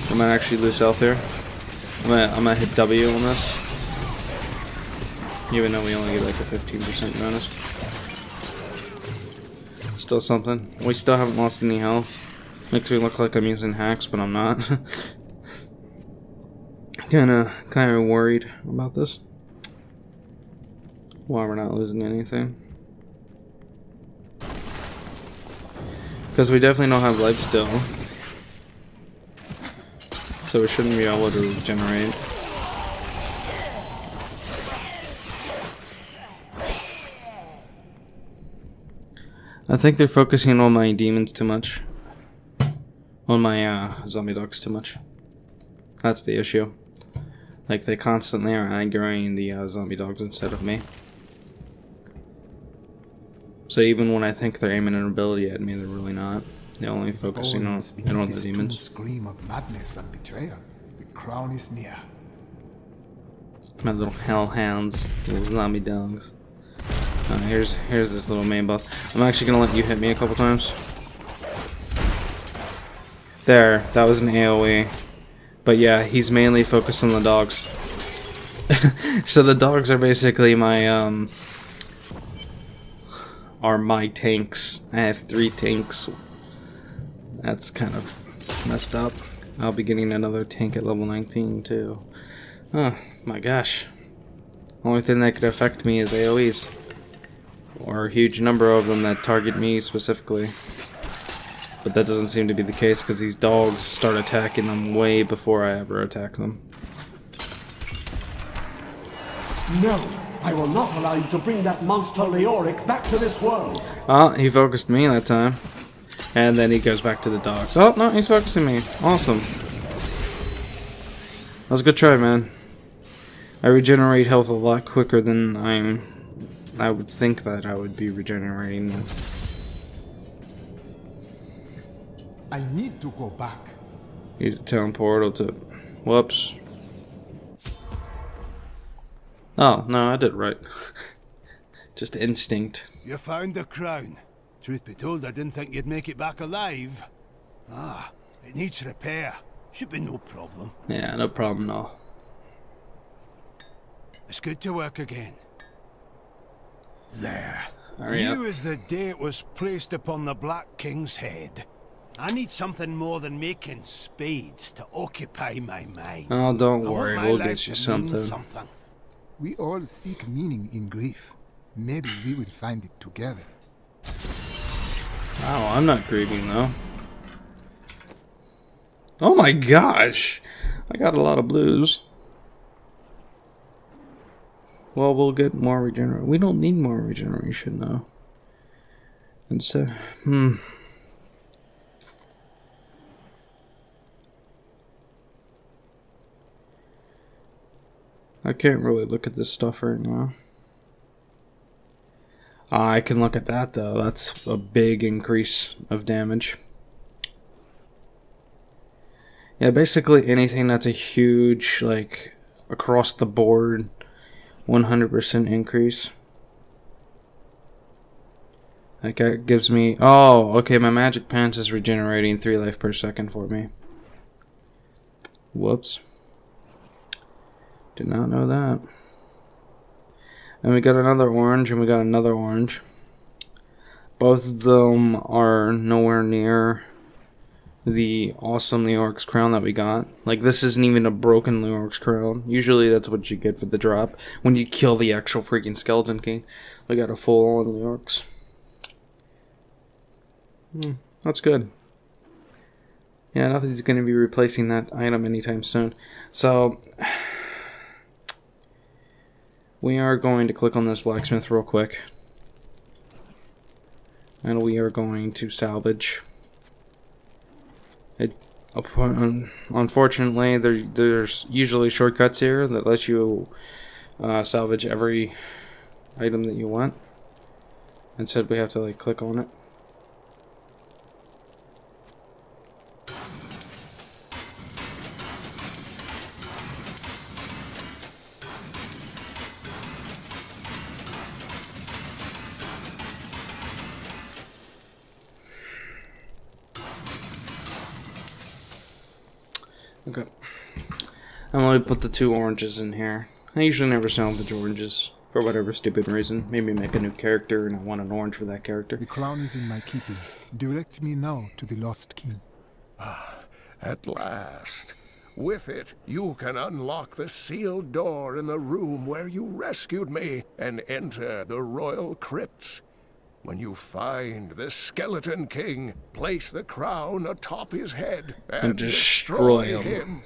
I might actually lose health here. I'm gonna hit W on this. Even though we only get like a 15% bonus. Still something. We still haven't lost any health. Makes me look like I'm using hacks, but I'm not. kinda worried about this. Why we're not losing anything. Because we definitely don't have life still. So we shouldn't be able to regenerate. I think they're focusing on my demons too much. On my zombie dogs too much. That's the issue. Like they constantly are aggroing the zombie dogs instead of me. So even when I think they're aiming an ability at me, they're really not. They're only focusing on the demons. Scream of madness and betrayal. The crown is near. My little hellhounds, little zombie dogs. Here's this little main buff. I'm actually gonna let you hit me a couple times. There, that was an AoE. But yeah, he's mainly focused on the dogs. So the dogs are basically my tanks. I have 3 tanks. That's kind of messed up. I'll be getting another tank at level 19 too. Oh my gosh. Only thing that could affect me is AoEs. Or a huge number of them that target me specifically. But that doesn't seem to be the case because these dogs start attacking them way before I ever attack them. No, I will not allow you to bring that monster Leoric back to this world. Oh, he focused me that time. And then he goes back to the dogs. Oh, no, he's focusing me. Awesome. That was a good try, man. I regenerate health a lot quicker than I would think that I would be regenerating. I need to go back. Use a town portal to... Whoops. Oh, no, I did it right. Just instinct. You found the crown. Truth be told, I didn't think you'd make it back alive. Ah, it needs repair. Should be no problem. Yeah, no problem, no. It's good to work again. There. Hurry up. New as the day it was placed upon the Black King's head. I need something more than making spades to occupy my mind. Oh, don't I want worry, my we'll life get you to mean something. We all seek meaning in grief. Maybe we will find it together. Oh, I'm not grieving though. Oh my gosh! I got a lot of blues. Well, we'll get more regeneration. We don't need more regeneration though. And so, I can't really look at this stuff right now. I can look at that though. That's a big increase of damage. Yeah, basically anything that's a huge, like, across the board 100% increase. Like, that gives me... Oh, okay, my magic pants is regenerating 3 life per second for me. Whoops. Did not know that. And we got another orange, and we got another orange. Both of them are nowhere near the awesome Leoric's crown that we got. Like, this isn't even a broken Leoric's crown. Usually that's what you get for the drop when you kill the actual freaking Skeleton King. We got a full-on Leoric's. That's good. Yeah, nothing's going to be replacing that item anytime soon. So... we are going to click on this blacksmith real quick. And we are going to salvage. Unfortunately, there's usually shortcuts here that lets you salvage every item that you want. Instead, we have to like click on it. Okay. I'm going to put the 2 oranges in here. I usually never salvage oranges for whatever stupid reason. Maybe make a new character and I want an orange for that character. The crown is in my keeping. Direct me now to the Lost King. At last. With it, you can unlock the sealed door in the room where you rescued me and enter the royal crypts. When you find the Skeleton King, place the crown atop his head and destroy him.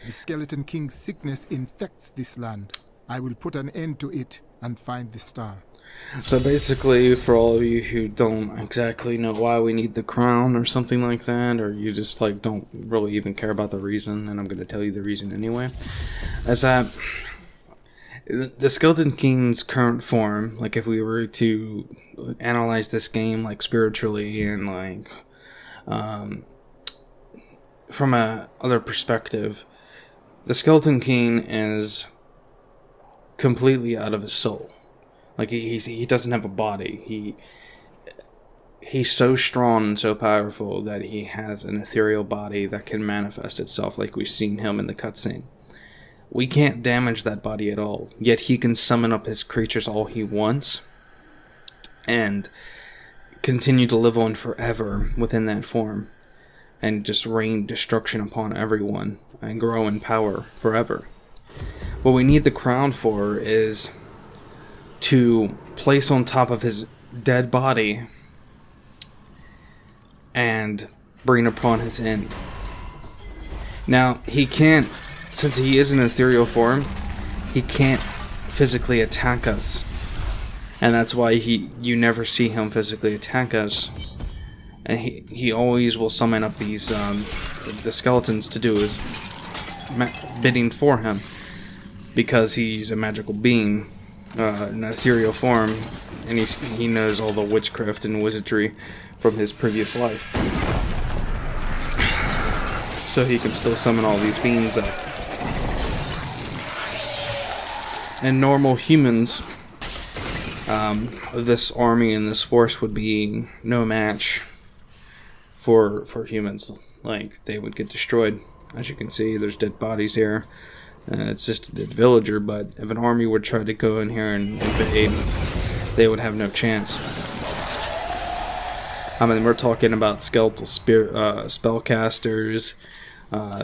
The Skeleton King's sickness infects this land. I will put an end to it and find the star. So basically, for all of you who don't exactly know why we need the crown or something like that, or you just like don't really even care about the reason, and I'm going to tell you the reason anyway, is that the Skeleton King's current form, like if we were to analyze this game like spiritually and like from a other perspective, the Skeleton King is completely out of his soul. Like he doesn't have a body. He's so strong and so powerful that he has an ethereal body that can manifest itself, like we've seen him in the cutscene. We can't damage that body at all, yet he can summon up his creatures all he wants and continue to live on forever within that form and just rain destruction upon everyone and grow in power forever. What we need the crown for is to place on top of his dead body and bring upon his end. Now, he can't, since he is an ethereal form, he can't physically attack us. And that's why you never see him physically attack us. And he always will summon up these, the skeletons to do his bidding for him. Because he's a magical being. An ethereal form, and he knows all the witchcraft and wizardry from his previous life. So he can still summon all these beings up. And normal humans, this army and this force would be no match for humans. Like, they would get destroyed. As you can see, there's dead bodies here. It's just a dead villager, but if an army would try to go in here and invade, they would have no chance. I mean, we're talking about skeletal spellcasters,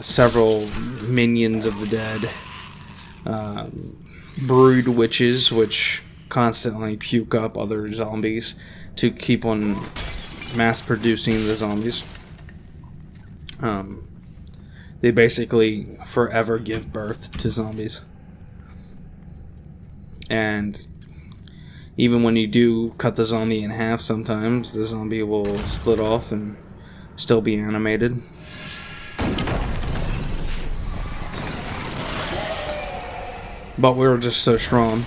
several minions of the dead, brood witches, which constantly puke up other zombies to keep on mass producing the zombies. They basically forever give birth to zombies. And even when you do cut the zombie in half, sometimes the zombie will split off and still be animated. But we're just so strong.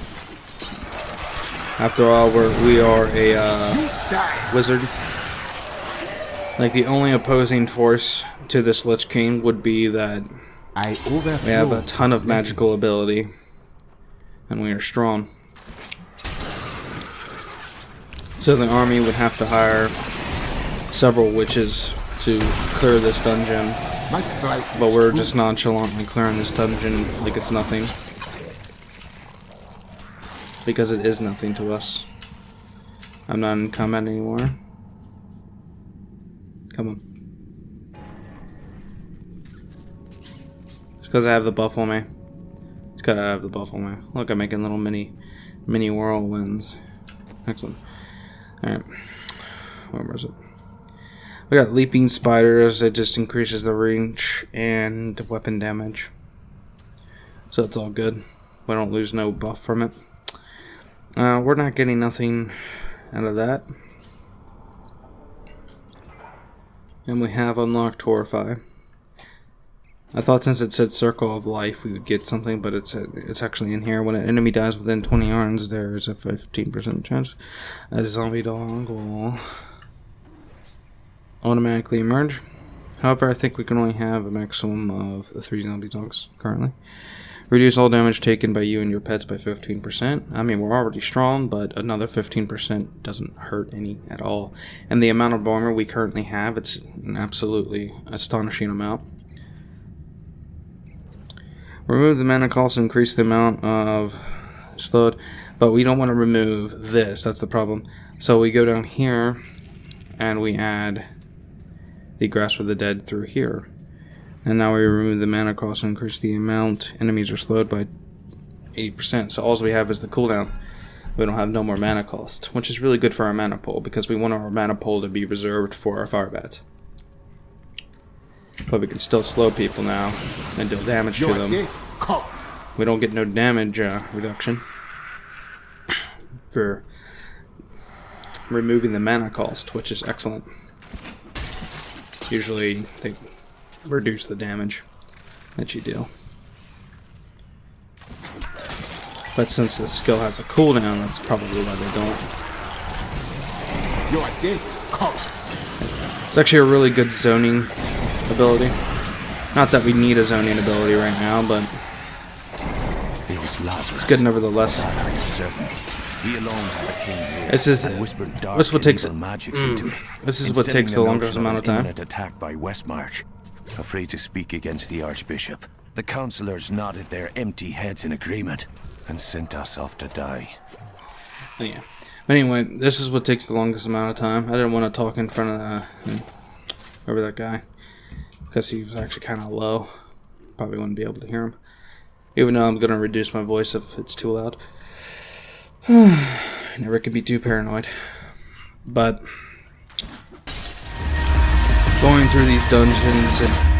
After all, we are a wizard. Like, the only opposing force to this Lich King would be that we have a ton of magical ability, and we are strong. So the army would have to hire several witches to clear this dungeon, but we're just nonchalantly clearing this dungeon like it's nothing. Because it is nothing to us. I'm not in combat anymore. Come on. It's because I have the buff on me. It's because I have the buff on me. Look, I'm making little mini whirlwinds. Excellent. Alright. Where was it? We got leaping spiders. It just increases the range and weapon damage. So it's all good. We don't lose no buff from it. We're not getting nothing out of that. And we have unlocked Horrify. I thought since it said Circle of Life we would get something, but it's actually in here. When an enemy dies within 20 yards, there is a 15% chance a zombie dog will automatically emerge. However, I think we can only have a maximum of 3 zombie dogs currently. Reduce all damage taken by you and your pets by 15%. I mean, we're already strong, but another 15% doesn't hurt any at all. And the amount of armor we currently have, it's an absolutely astonishing amount. Remove the mana cost, increase the amount of slowed, but we don't want to remove this. That's the problem. So we go down here and we add the Grasp of the Dead through here. And now we remove the mana cost and increase the amount enemies are slowed by 80%. So all we have is the cooldown. We don't have no more mana cost, which is really good for our mana pool because we want our mana pool to be reserved for our fire bats. But we can still slow people now and deal damage to them. We don't get no damage reduction for removing the mana cost, which is excellent. Usually they reduce the damage that you deal. But since the skill has a cooldown, that's probably why they don't. It's actually a really good zoning ability. Not that we need a zoning ability right now, but it's good nevertheless. This is what takes the longest amount of time. Attack by Westmarch. Afraid to speak against the Archbishop. The councillors nodded their empty heads in agreement and sent us off to die. Oh, yeah. Anyway, this is what takes the longest amount of time. I didn't want to talk in front of over that guy because he was actually kind of low. Probably wouldn't be able to hear him. Even though I'm going to reduce my voice if it's too loud. Never can be too paranoid. But going through these dungeons and